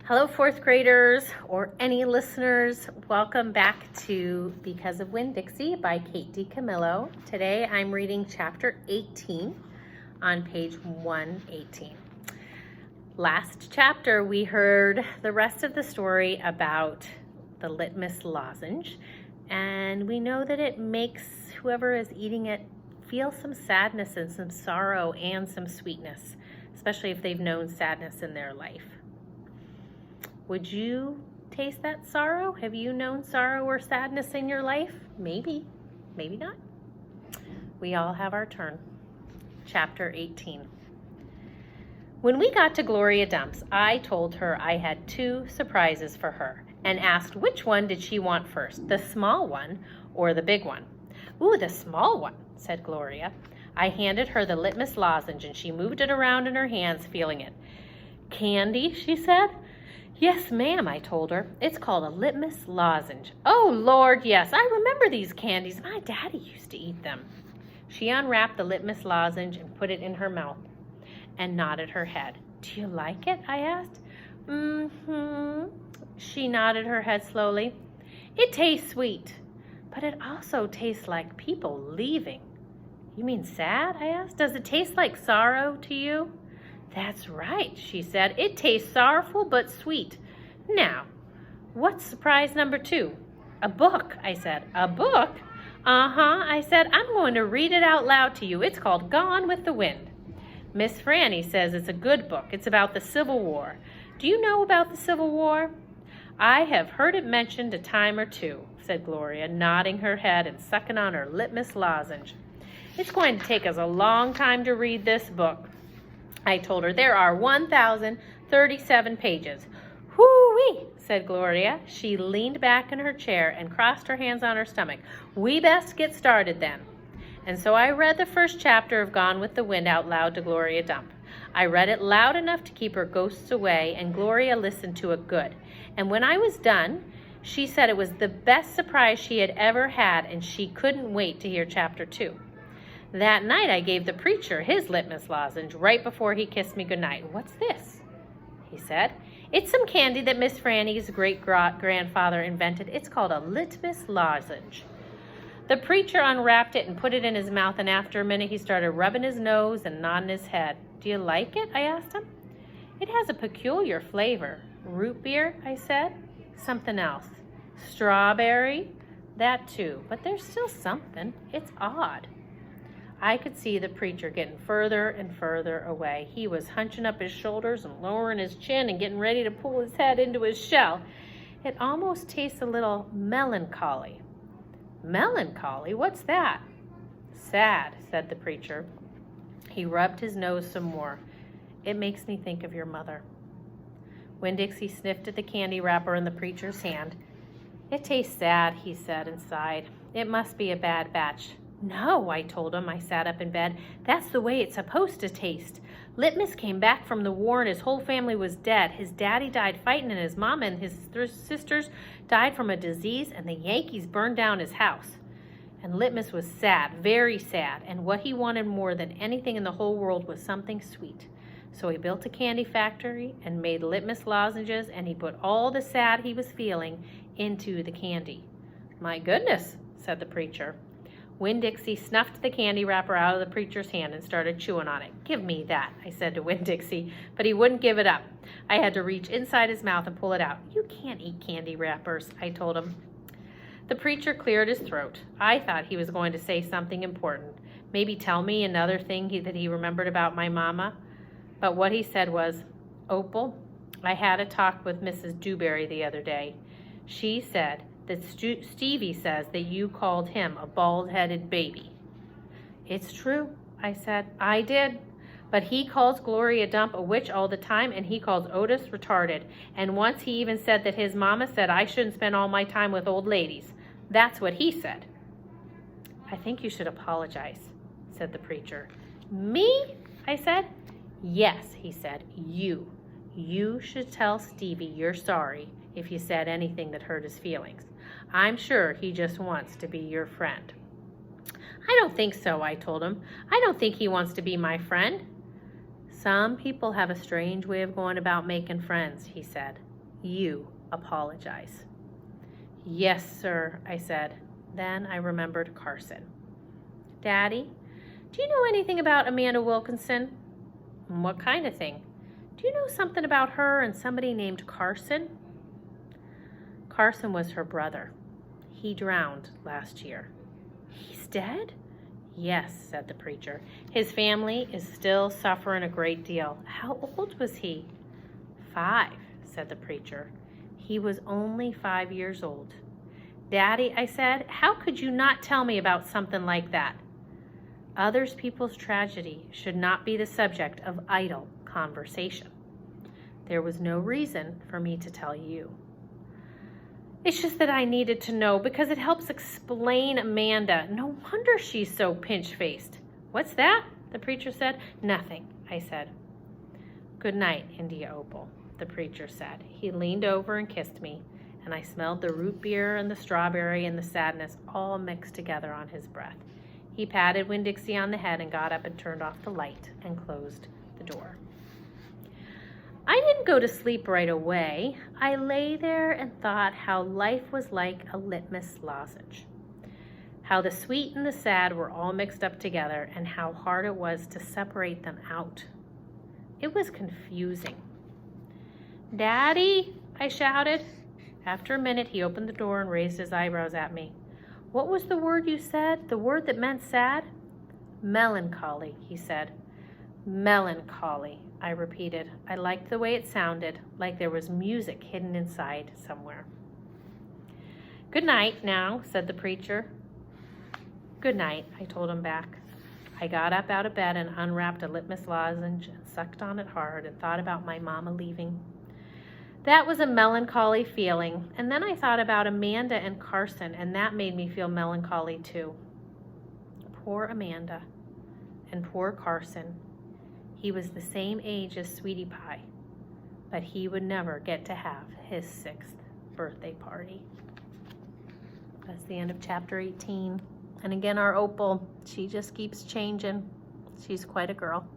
Hello, fourth graders, or any listeners. Welcome back to Because of Winn, Dixie by Kate D. Camillo. Today I'm reading chapter 18 on page 118. Last chapter we heard the rest of the story about the litmus lozenge, and we know that it makes whoever is eating it feel some sadness and some sorrow and some sweetness, especially if they've known sadness in their life. Would you taste that sorrow? Have you known sorrow or sadness in your life? Maybe, maybe not. We all have our turn. Chapter 18. When we got to Gloria Dump's, I told her I had 2 surprises for her and asked which one did she want first, the small one or the big one. Ooh, the small one, said Gloria. I handed her the litmus lozenge and she moved it around in her hands, feeling it. Candy, she said. Yes, ma'am, I told her. It's called a litmus lozenge. Oh, Lord, yes, I remember these candies. My daddy used to eat them. She unwrapped the litmus lozenge and put it in her mouth and nodded her head. Do you like it? I asked. Mm-hmm. She nodded her head slowly. It tastes sweet, but it also tastes like people leaving. You mean sad? I asked. Does it taste like sorrow to you? That's right, she said. It tastes sorrowful but sweet. Now, what's surprise number 2? A book, I said. A book? Uh-huh, I said. I'm going to read it out loud to you. It's called Gone with the Wind. Miss Franny says it's a good book. It's about the Civil War. Do you know about the Civil War? I have heard it mentioned a time or 2, said Gloria, nodding her head and sucking on her litmus lozenge. It's going to take us a long time to read this book. I told her there are 1,037 pages. Whoo-wee, said Gloria. She leaned back in her chair and crossed her hands on her stomach. We best get started then. And so I read the first chapter of Gone with the Wind out loud to Gloria Dump. I read it loud enough to keep her ghosts away, and Gloria listened to it good. And when I was done, she said it was the best surprise she had ever had, and she couldn't wait to hear chapter 2. That night I gave the preacher his litmus lozenge right before he kissed me goodnight. What's this? He said. It's some candy that Miss Franny's great-grandfather invented. It's called a litmus lozenge. The preacher unwrapped it and put it in his mouth, and after a minute he started rubbing his nose and nodding his head. Do you like it? I asked him. It has a peculiar flavor. Root beer, I said. Something else. Strawberry? That too, but there's still something. It's odd. I could see the preacher getting further and further away. He was hunching up his shoulders and lowering his chin and getting ready to pull his head into his shell. It almost tastes a little melancholy. Melancholy? What's that? Sad, said the preacher. He rubbed his nose some more. It makes me think of your mother. Winn-Dixie sniffed at the candy wrapper in the preacher's hand. It tastes sad, he said and sighed. It must be a bad batch. No, I told him. I sat up in bed. That's the way it's supposed to taste. Litmus came back from the war and his whole family was dead. His daddy died fighting and his mom and his sisters died from a disease and the Yankees burned down his house. And Litmus was sad, very sad, and what he wanted more than anything in the whole world was something sweet. So he built a candy factory and made litmus lozenges, and he put all the sad he was feeling into the candy. My goodness, said the preacher. Winn-Dixie snuffed the candy wrapper out of the preacher's hand and started chewing on it. Give me that, I said to Winn-Dixie, but he wouldn't give it up. I had to reach inside his mouth and pull it out. You can't eat candy wrappers, I told him. The preacher cleared his throat. I thought he was going to say something important, maybe tell me another thing that he remembered about my mama. But what he said was, Opal, I had a talk with Mrs. Dewberry the other day. She said that Stevie says that you called him a bald-headed baby. It's true, I said. I did. But he calls Gloria Dump a witch all the time, and he calls Otis retarded. And once he even said that his mama said I shouldn't spend all my time with old ladies. That's what he said. I think you should apologize, said the preacher. Me? I said. Yes, he said. You. You should tell Stevie you're sorry if you said anything that hurt his feelings. I'm sure he just wants to be your friend. I don't think so, I told him. I don't think he wants to be my friend. Some people have a strange way of going about making friends, he said. You apologize." "Yes, sir," I said. Then I remembered Carson. "Daddy, do you know anything about Amanda Wilkinson?" "What kind of thing?" "Do you know something about her and somebody named Carson?" "Carson was her brother. He drowned last year." "He's dead?" "Yes," said the preacher. "His family is still suffering a great deal." "How old was he?" "5," said the preacher. "He was only 5 years old." "Daddy," I said, "how could you not tell me about something like that?" Other people's tragedy should not be the subject of idle conversation. There was no reason for me to tell you. "It's just that I needed to know because it helps explain Amanda. No wonder she's so pinch-faced." "What's that?" the preacher said. "Nothing," I said. "Good night, India Opal," the preacher said. He leaned over and kissed me, and I smelled the root beer and the strawberry and the sadness all mixed together on his breath. He patted Winn-Dixie on the head and got up and turned off the light and closed the door. I didn't go to sleep right away. I lay there and thought how life was like a litmus lozenge, how the sweet and the sad were all mixed up together, and how hard it was to separate them out. It was confusing. "Daddy," I shouted. After a minute, he opened the door and raised his eyebrows at me. "What was the word you said? The word that meant sad?" "Melancholy," he said. "Melancholy," I repeated. I liked the way it sounded, like there was music hidden inside somewhere. "Good night now," said the preacher. "Good night," I told him back. I got up out of bed and unwrapped a litmus lozenge and sucked on it hard and thought about my mama leaving. That was a melancholy feeling, and then I thought about Amanda and Carson, and that made me feel melancholy too. Poor Amanda and poor Carson. He was the same age as Sweetie Pie, but he would never get to have his 6th birthday party. That's the end of chapter 18. And again, our Opal, she just keeps changing. She's quite a girl.